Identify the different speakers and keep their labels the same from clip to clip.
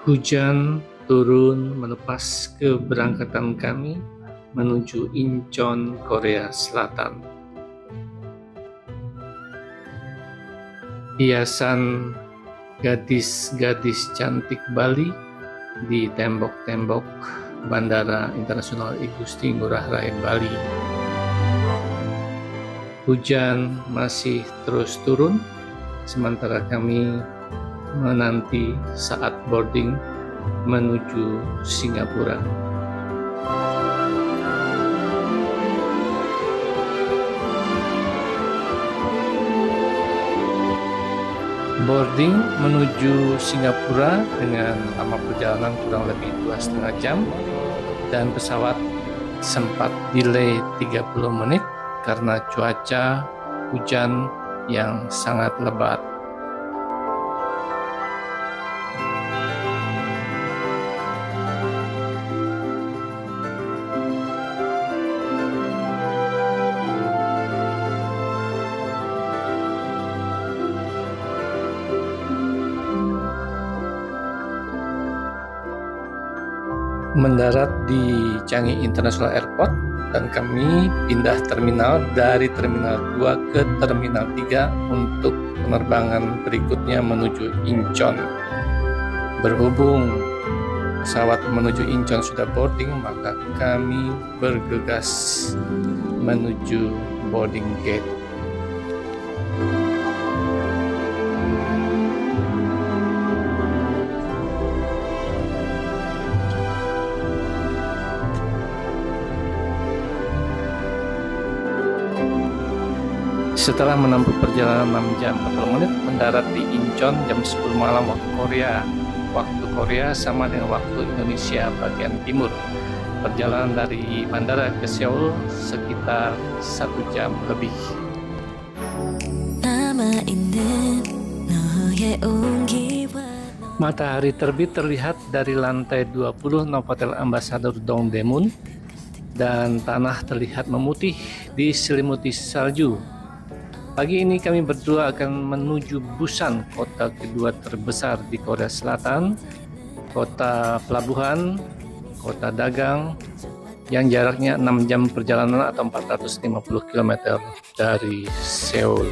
Speaker 1: Hujan turun melepas keberangkatan kami menuju Incheon, Korea Selatan. Hiasan gadis-gadis cantik Bali di tembok-tembok Bandara Internasional I Gusti Ngurah Rai Bali. Hujan masih terus turun sementara kami menanti saat boarding menuju Singapura. Boarding menuju Singapura dengan lama perjalanan kurang lebih 2,5 jam dan pesawat sempat delay 30 menit karena cuaca hujan yang sangat lebat. Mendarat di Changi International Airport dan kami pindah terminal dari Terminal 2 ke Terminal 3 untuk penerbangan berikutnya menuju Incheon. Berhubung pesawat menuju Incheon sudah boarding, maka kami bergegas menuju boarding gate. Setelah menempuh perjalanan 6 jam 40 menit, mendarat di Incheon jam 10 malam waktu Korea. Waktu Korea sama dengan waktu Indonesia bagian timur. Perjalanan dari bandara ke Seoul sekitar 1 jam lebih. Matahari terbit terlihat dari lantai 20 Novotel Ambassador Dongdaemun dan tanah terlihat memutih diselimuti salju. Pagi ini kami berdua akan menuju Busan, kota kedua terbesar di Korea Selatan, kota pelabuhan, kota dagang, yang jaraknya 6 jam perjalanan atau 450 km dari Seoul.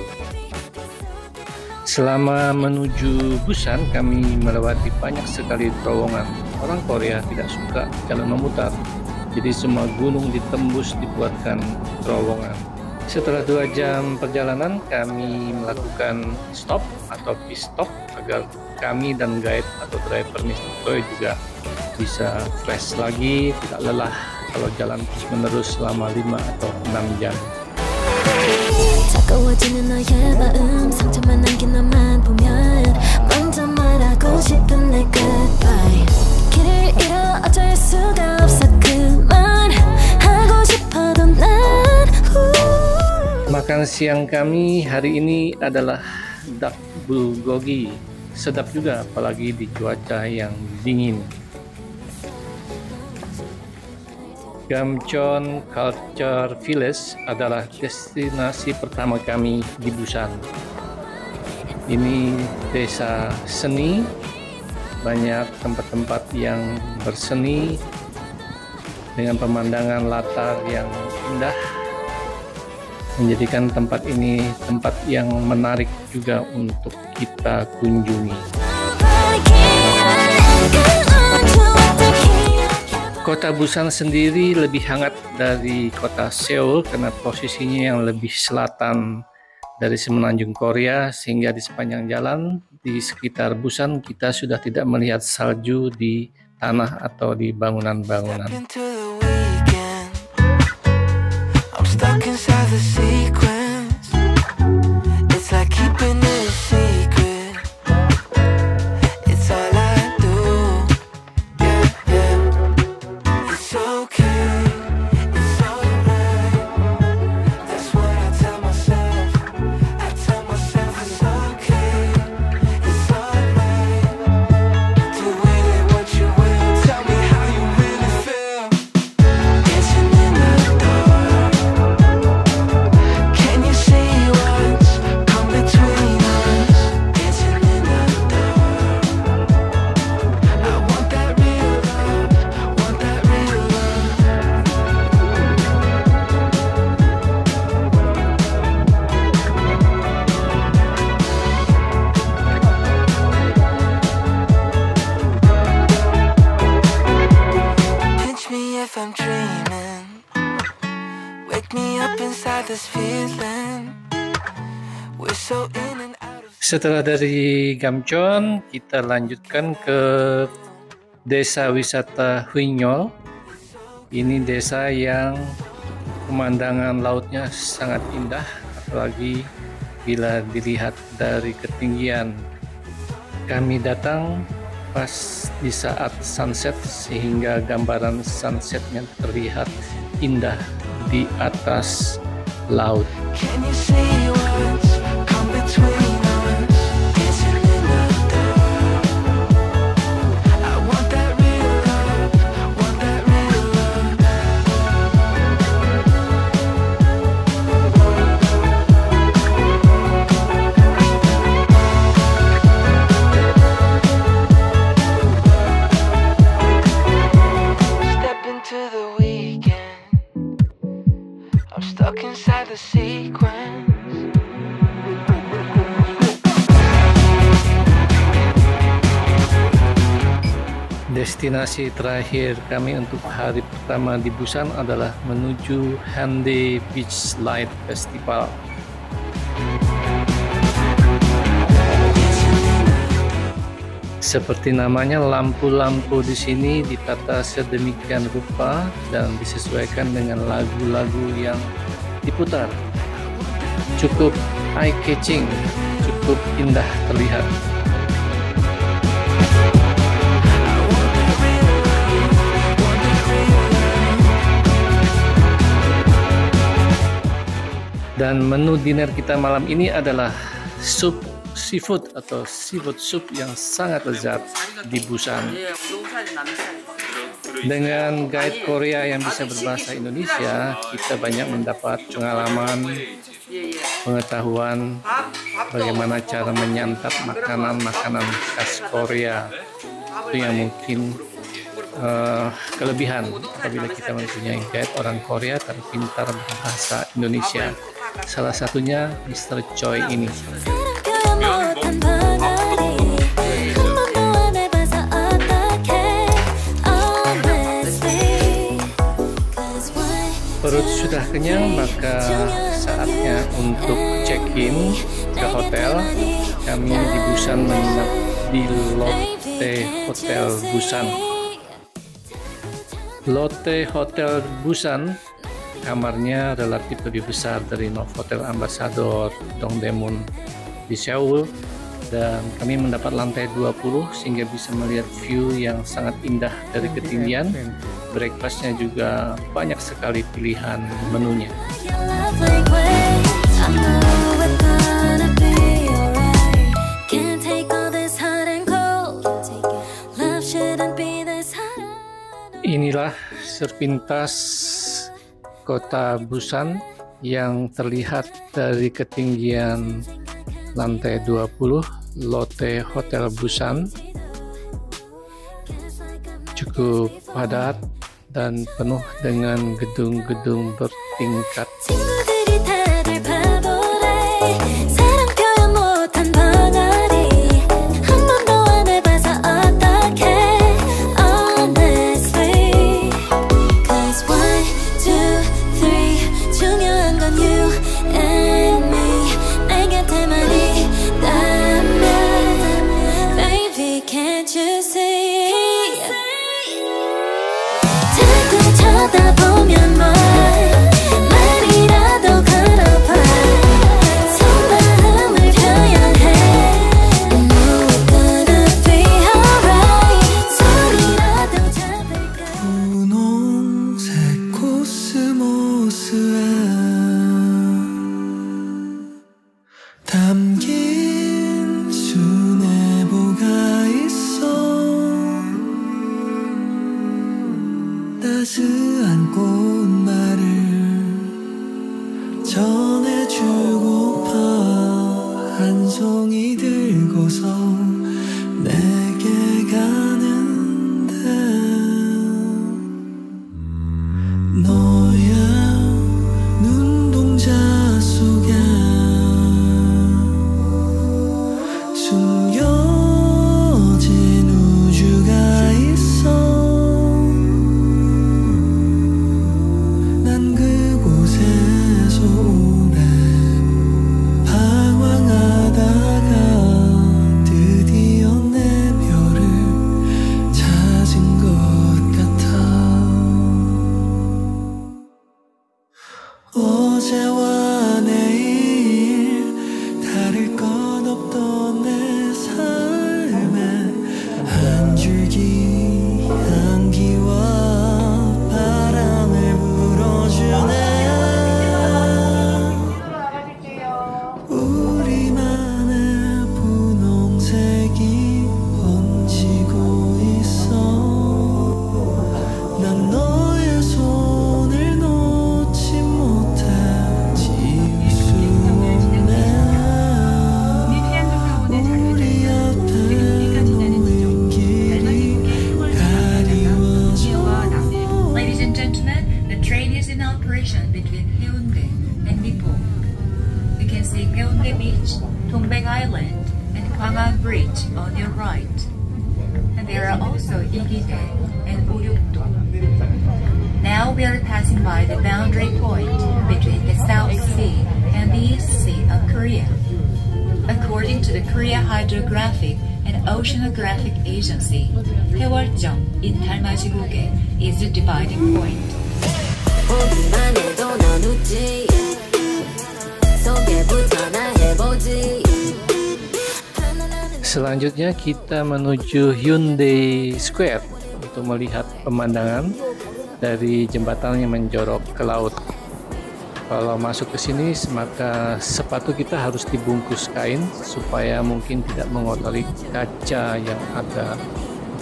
Speaker 1: Selama menuju Busan, kami melewati banyak sekali terowongan. Orang Korea tidak suka jalan memutar, jadi semua gunung ditembus dibuatkan terowongan. Setelah 2 jam perjalanan, kami melakukan stop atau pit stop agar kami dan guide atau driver Mr. juga bisa fresh lagi, tidak lelah kalau jalan terus-menerus selama 5 atau 6 jam. Makan siang kami hari ini adalah dak bulgogi. Sedap juga apalagi di cuaca yang dingin. Gamcheon Culture Village adalah destinasi pertama kami di Busan. Ini desa seni, banyak tempat-tempat yang berseni dengan pemandangan latar yang indah, menjadikan tempat ini tempat yang menarik juga untuk kita kunjungi. Kota Busan sendiri lebih hangat dari kota Seoul karena posisinya yang lebih selatan dari semenanjung Korea, sehingga di sepanjang jalan di sekitar Busan kita sudah tidak melihat salju di tanah atau di bangunan-bangunan. Setelah dari Gamcheon, kita lanjutkan ke desa wisata Huinyol. Ini desa yang pemandangan lautnya sangat indah, apalagi bila dilihat dari ketinggian. Kami datang pas di saat sunset, sehingga gambaran sunsetnya terlihat indah di atas laut. Destinasi terakhir kami untuk hari pertama di Busan adalah menuju Hyundai Beach Light Festival. Seperti namanya, lampu-lampu di sini ditata sedemikian rupa dan disesuaikan dengan lagu-lagu yang diputar. Cukup eye-catching, cukup indah terlihat. Dan menu dinner kita malam ini adalah sup seafood atau seafood soup yang sangat lezat di Busan. Dengan guide Korea yang bisa berbahasa Indonesia, kita banyak mendapat pengalaman, pengetahuan bagaimana cara menyantap makanan-makanan khas Korea. Itu yang mungkin kelebihan apabila kita mempunyai guide orang Korea tapi pintar berbahasa Indonesia. Salah satunya Mr. Choi ini. Perut sudah kenyang, maka saatnya untuk check-in ke hotel. Kami di Busan menginap di Lotte Hotel Busan. Lotte Hotel Busan kamarnya relatif lebih besar dari Novotel Ambassador Dongdaemun di Seoul, dan kami mendapat lantai 20 sehingga bisa melihat view yang sangat indah dari ketinggian. Breakfastnya juga banyak sekali pilihan menunya. Inilah sepintas kota Busan yang terlihat dari ketinggian lantai 20 Lotte Hotel Busan. Cukup padat dan penuh dengan gedung-gedung bertingkat.
Speaker 2: 따스한 꽃말을 전해주고파 한 송이 들고서 내게 가는데 너야 눈동자 속에 숨겨진 우주가 있어 난 그곳에서
Speaker 3: Yonghae Beach, Dongbek Island, and Gwangan Bridge on your right. And there are also Igidae and Uryukdo. Now we are passing by the boundary point between the South Sea and the East Sea of Korea. According to the Korea Hydrographic and Oceanographic Agency, 해월점 in 달맞이고개 is the dividing point.
Speaker 4: 보기만 해도 넌 웃지 소개부터나 해보지.
Speaker 1: Selanjutnya kita menuju Hyundai Square untuk melihat pemandangan dari jembatan yang menjorok ke laut. Kalau masuk ke sini, maka sepatu kita harus dibungkus kain supaya mungkin tidak mengotori kaca yang ada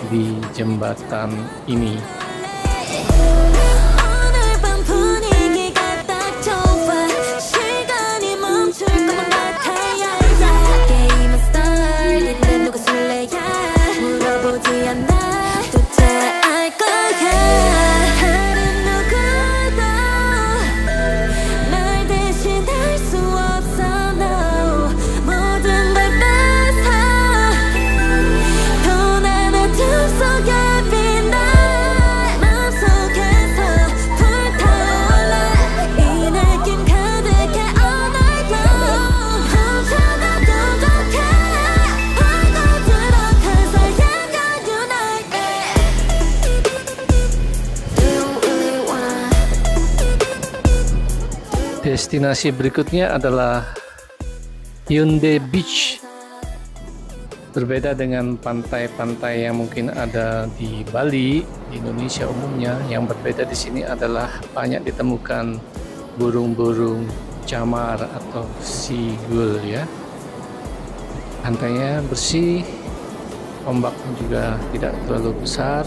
Speaker 1: di jembatan ini. Destinasi berikutnya adalah Hyundai Beach. Berbeda dengan pantai-pantai yang mungkin ada di Bali, di Indonesia umumnya, yang berbeda di sini adalah banyak ditemukan burung-burung camar atau seagull ya. Pantainya bersih, ombaknya juga tidak terlalu besar.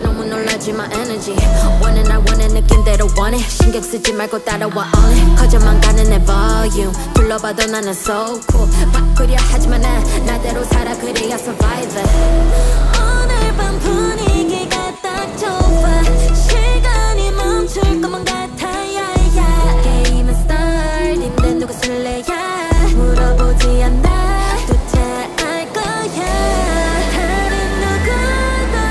Speaker 4: 너무 놀라지 마 energy 원해 날 원해 느낌대로 원해 신경 쓰지 말고 따라와 only 커져만 가는 내 volume 불러봐도 나는 so cool 바꾸려 하지만 난 나대로 살아 그래야 survivor 오늘 밤 분위기가 딱 좋아 시간이 멈출 것만 같아 yeah, yeah. 게임은 start인데 누가 술래야 물어보지 않아 도대체 알 거야 다른 누구도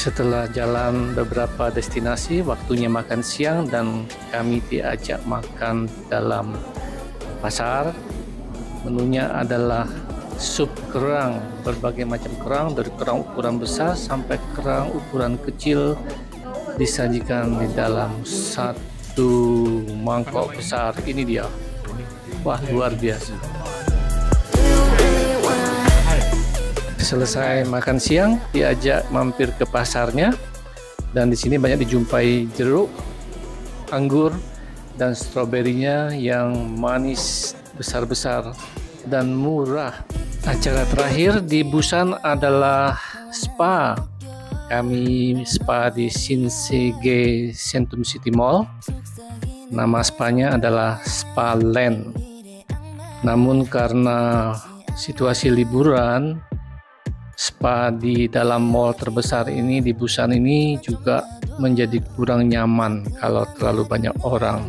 Speaker 1: Setelah jalan beberapa destinasi, waktunya makan siang dan kami diajak makan dalam pasar. Menunya adalah sup kerang, berbagai macam kerang, dari kerang ukuran besar sampai kerang ukuran kecil disajikan di dalam satu mangkok besar. Ini dia. Wah, luar biasa. Selesai makan siang, diajak mampir ke pasarnya, dan di sini banyak dijumpai jeruk, anggur, dan stroberinya yang manis, besar-besar, dan murah. Acara terakhir di Busan adalah spa. Kami spa di Shinsegae Centrum City Mall. Nama spanya adalah Spa Land. Namun karena situasi liburan, spa di dalam mall terbesar ini di Busan ini juga menjadi kurang nyaman kalau terlalu banyak orang.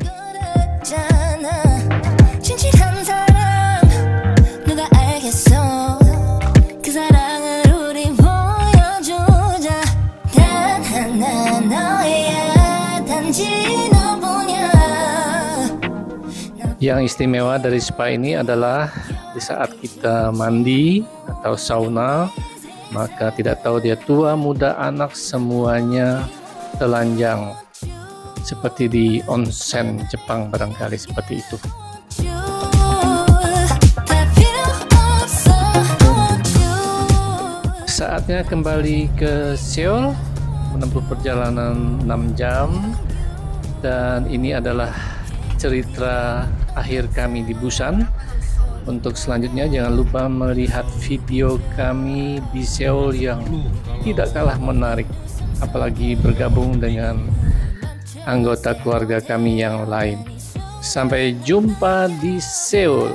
Speaker 1: Yang istimewa dari spa ini adalah di saat kita mandi atau sauna, maka tidak tahu dia tua, muda, anak, semuanya telanjang. Seperti di onsen Jepang barangkali seperti itu. Saatnya kembali ke Seoul, menempuh perjalanan 6 jam. Dan ini adalah cerita akhir kami di Busan. Untuk selanjutnya jangan lupa melihat video kami di Seoul yang tidak kalah menarik, apalagi bergabung dengan anggota keluarga kami yang lain. Sampai jumpa di Seoul.